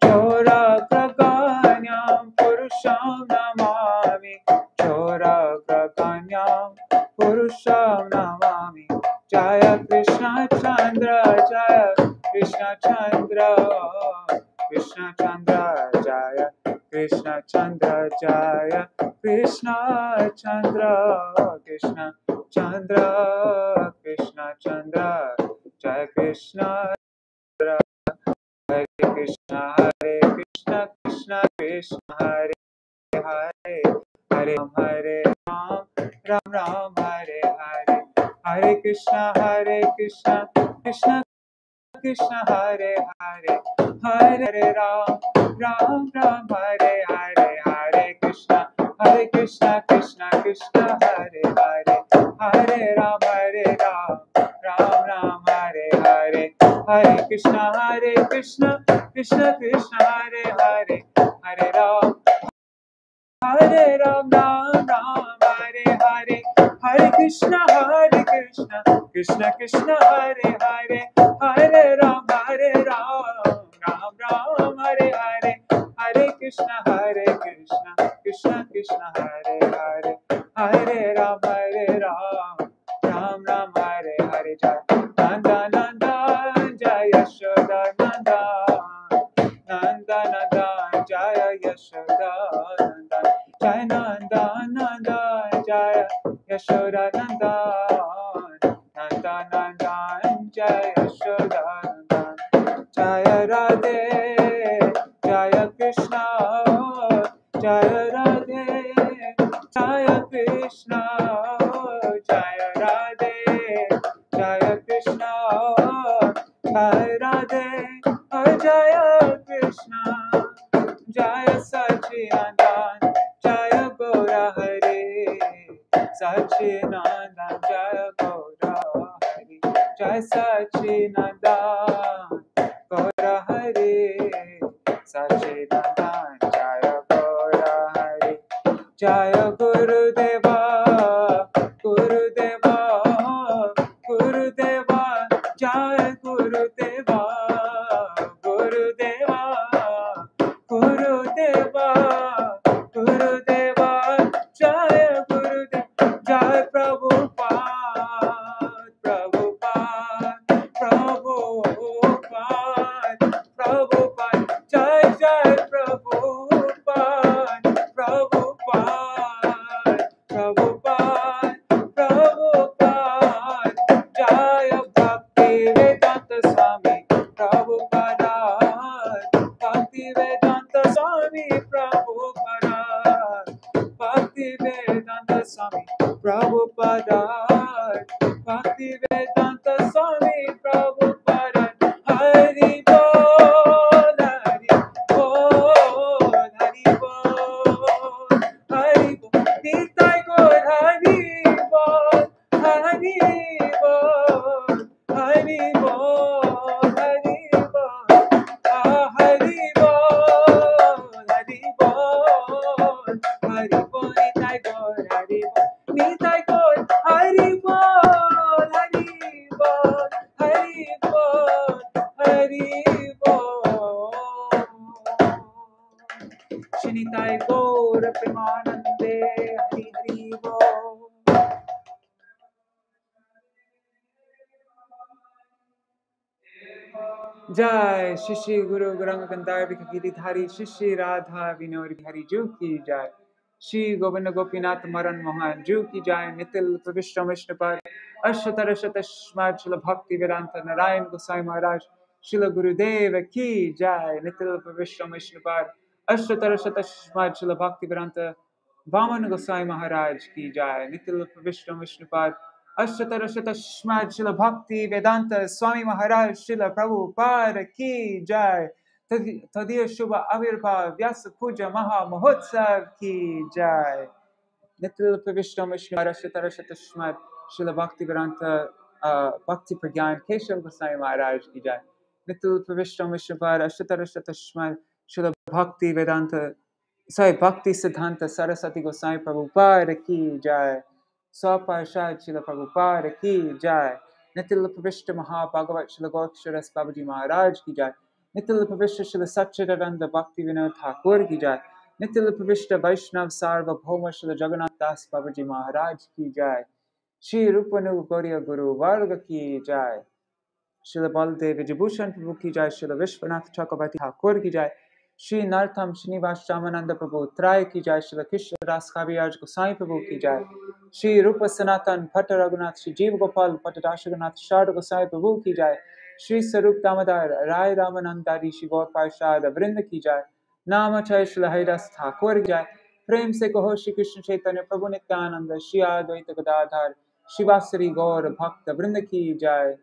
Choragraganyam purusham namami. Choragraganyam purusham namami. Jaya Krishna Chandra, Jaya Krishna Chandra, Krishna Chandra, Jaya Krishna Chandra, Jaya Krishna Chandra, Krishna Chandra, Krishna Chandra, Jaya Krishna Chandra, Hare Krishna, Hare Krishna, Krishna Krishna, Hare Hare, Hare Ram, Ram Ram, Hare Hare, Hare Krishna, Krishna Krishna, Hare Hare, Hare Ram, Ram Ram, Hare Hare, Hare Krishna, Krishna Krishna, Hare Hare, Hare Ram, Ram Ram, Hare Hare, Hare Krishna, Krishna Krishna, Hare Hare, Hare Ram, Ram Ram, Hare Hare, Hare Krishna, Krishna Krishna, Hare Hare, Hare Ram, Ram Ram, Hare Hare, Hare Krishna, Krishna Krishna, Hare Hare, Hare Ram, Ram Ram, Hare Hare. Jai Nanda Nanda, Jai Yashoda Nanda, Nanda Nanda, Jaya Yashoda Nanda, Jai Nanda Nanda, Jaya Yashoda Nanda, Nanda Nanda, Jaya Yashoda Nanda, Jaya Radhe, Jaya Krishna, Jaya Radhe, Jaya Krishna, Jaya Radhe, Jaya Krishna, Jaya Radhe, Jaya Krishna, Jaya Sachidanand, Jaya Gaura Hare, Sachidanand, Jaya Gaura Hare, Jaya Sachidanand, Gaura Hare, Sachidanand, Jaya Gaura Hare, Jaya Gurudeva, Gurudeva, Gurudeva, Jaya Gurudeva, Gurudeva, Gurudeva, Gurudeva, Jaya Gurudeva, Jaya Prabhupada, Prabhupada, Prabhupada, Prabhupada, Jaya Jaya Prabhupada, Prabhupada, Prabhupada, Prabhupada, Jaya Bhaktivedānta Swāmī Prabhupāda, Bhaktivedānta Swāmī Prabhupāda, Bhaktivedānta Swāmī Prabhupāda, Bhaktivedānta Swāmī Prabhupāda. Hari Bol, Hari Bol, Hari Bol, Hari Bol, Nitai Gaur Hari Bol, Hari Bol, Hari Bol, Hari Bol, Hari Bol, Hari Bol, Hari Bol, Nitai Gaur Hari Bol, Nitai Gaur Hari Bol, Hari Bol, Hari Bol, Hari Bol. Shinitai Gaur Premanande, Hari Hari Bol. Jai Shishi Guru Gauranga Gandhar Vikagiri Dhari Shishi Radha Vinod Bihari Ju ki Jai. Shri Govinda Gopinath Maran Mohan Ju ki Jai. Nitil Pravishta Vishnupad Ashatara Shatashmad Śrīla Bhaktivedānta Narayan Gosai Maharaj Śrīla Gurudeva ki Jai. Nitil Pravishta Vishnupad Ashatara Shatashmad Śrīla Bhaktivedānta Vaman Gosai Maharaj ki Jai. Nitil Pravishta Vishnupad Ashatara Shatashmad Śrīla Bhaktivedānta Swāmī Maharaj Śrīla Prabhupāda ki Jai. Tadiya Shubha Avirbhav Vyāsa-pūjā Maha Mahotsav ki Jai. Nitil Pravishta Vishnupad Ashatara Shatashmad Śrīla Bhaktivedānta Bhakti Pragyan Keshav Gosai Maharaj ki Jai. Nitil Pravishta Vishnupad Ashatara Shatashmad Śrīla Bhaktivedānta Bhakti Siddhanta Saraswati Goswami Prabhupāda ki jai. Swaparshad Śrīla Prabhupāda ki jai. Nitila Pravishta Maha Bhagavat Śrīla Gaurkishore Babaji Maharaj ki jai. Nitila Pravishta Śrīla Satchidananda Bhaktivinoda Thakur ki jai. Nitila Pravishta Vaishnav Sarvabhauma Śrīla Jagannath Das Babaji Maharaj ki jai. Shri Rupanu Gauriya Guru Varga ki jai. Śrīla Baladev Vijabhushan Prabhu ki jai. Śrīla Vishwanath Chakravarti Thakur ki jai. Shri Nartam Srinivas Shamananda Prabhu Trai ki jai. Śrīla Krishna Das Kaviraj Goswami Prabhu ki jai. Shri Rupa Sanatan Pata Raghunath Shri Jiva Gopal Pata Dashagaнаth Sharda Goswami Prabhu ki jai. Shri Sarup Damodar Rai Ramanandari Shri Gaur Parshad Vrinda ki jai. Nama Chai Śrīla Haridas Thakur ki jai. Prem se kaho Shri Krishna Chaitanya Prabhu Nityananda Shri Advaita Gadadhar Shri Vasari Gaur Bhakta Vrinda ki jai.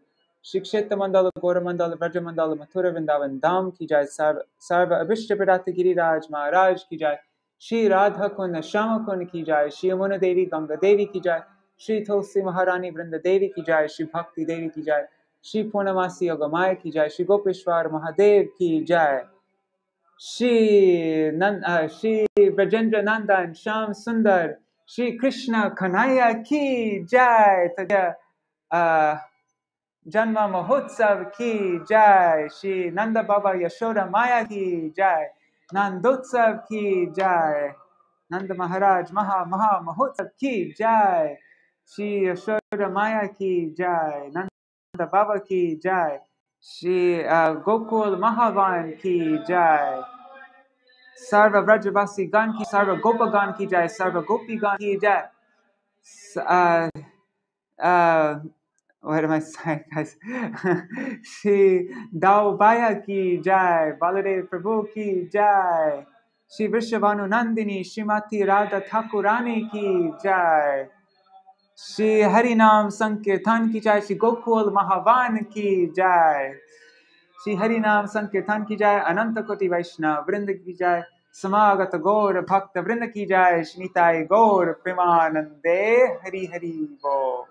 Shri Kshetra Mandala Gaura Mandala Vraja Mandala Mathura Vrindavan Dham ki jai. Sarva Abhishta Pradata Giriraj Maharaj ki jai. Shri Radha Kund Shama Kund ki jai. Shri Yamuna Devi Ganga Devi ki jai. Shri Tulsi Maharani Vrinda Devi ki jai. Shri Bhakti Devi ki jai. Shri Purnamasi Yogamaya ki jai. Shri Gopeshwar Mahadev ki jai. Shri Brajendra Nandan Sham Sundar Shri Krishna Kanhaiya ki jai. Janma Mahotsav ki jai. Shri Nanda Baba Yashoda Maya ki jai. Nandotsav ki jai. Nanda Maharaj Maha Mahotsav ki jai. Shri Yashoda Maya ki jai. Nanda Baba ki jai. Shri Gokul Mahavan ki jai. Sarva Vrajavasi Gan ki, Sarva Gopa Gan ki jai. Sarva Gopi Gan ki jai. What am I saying, guys? Shri Daubaya ki jai. Baladev Prabhu ki jai. Shri Vrishabhanu Nandini Shrimati Radha Thakurani ki jai. Shri Harinam Sankirtan ki jai. Shri Gokul Mahavan ki jai. Shri Harinam Sankirtan ki jai. Ananta Koti Vaishnav Vrinda ki jai. Samagata Gaur Bhakta Vrinda ki jai. Shnitai Gaur Premanande Hari Hari Bo.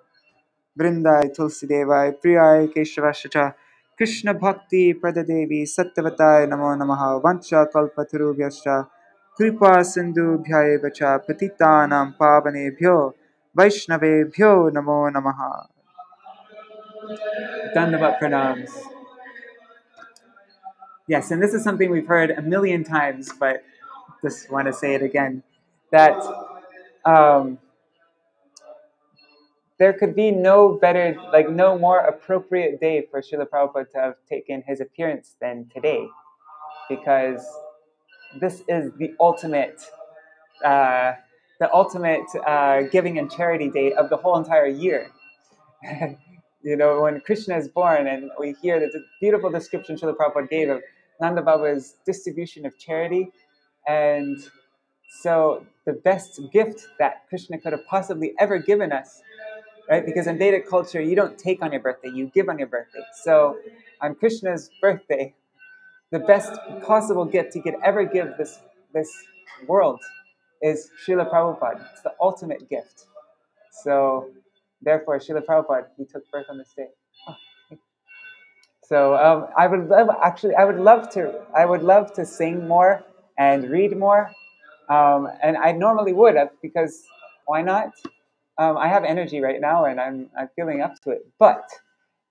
Vrindai Tulsi Devai Priyai Keshavashacha Krishna Bhakti Pradadevi Sattvatai Namo Namaha Vancha Kalpatarubhyascha Kripa Sindhu Bhyaye Vacha Patitanam Pavanebhyo Vaishnavebhyo Namo Namaha. Dandavat Pranams. Yes, and this is something we've heard a million times, but just want to say it again, that there could be no better, no more appropriate day for Srila Prabhupada to have taken his appearance than today, because this is the ultimate giving and charity day of the whole entire year. When Krishna is born, and we hear the beautiful description Srila Prabhupada gave of Nanda Baba's distribution of charity, and so the best gift that Krishna could have possibly ever given us, right? Because in Vedic culture, you don't take on your birthday, you give on your birthday. So on Krishna's birthday, the best possible gift he could ever give this world is Śrīla Prabhupada. It's the ultimate gift. So therefore, Śrīla Prabhupada, he took birth on this day. So I would love to sing more and read more. And I normally would have, because why not? I have energy right now, and I'm feeling up to it. But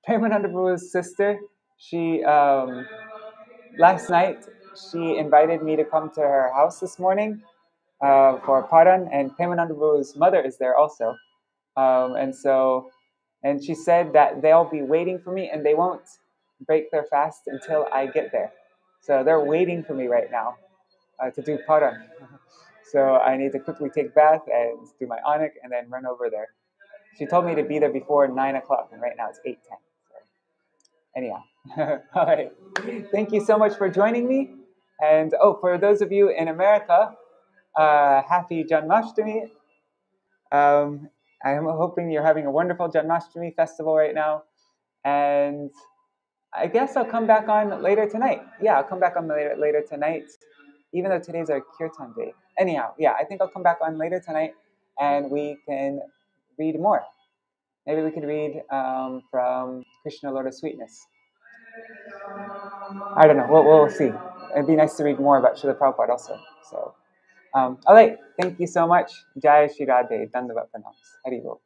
Premananda Prabhu's sister, she last night she invited me to come to her house this morning for Paran, and Premananda Prabhu's mother is there also, and she said that they'll be waiting for me, and they won't break their fast until I get there. So they're waiting for me right now to do Paran. So I need to quickly take bath and do my anik and then run over there. She told me to be there before 9 o'clock, and right now it's 8:10. So anyhow, all right. Thank you so much for joining me. And for those of you in America, happy Janmashtami. I am hoping you're having a wonderful Janmashtami festival right now. And I guess I'll come back on later tonight. Yeah, I'll come back on later tonight, even though today's our Kirtan day. Anyhow, yeah, I think I'll come back on later tonight, and we can read more. Maybe we could read from Krishna Lotus Sweetness. I don't know. We'll see. it'd be nice to read more about Śrīla Prabhupāda also. So, all right, thank you so much. Jai Shri Radhe, Dandavat Pranams. Hari Bol.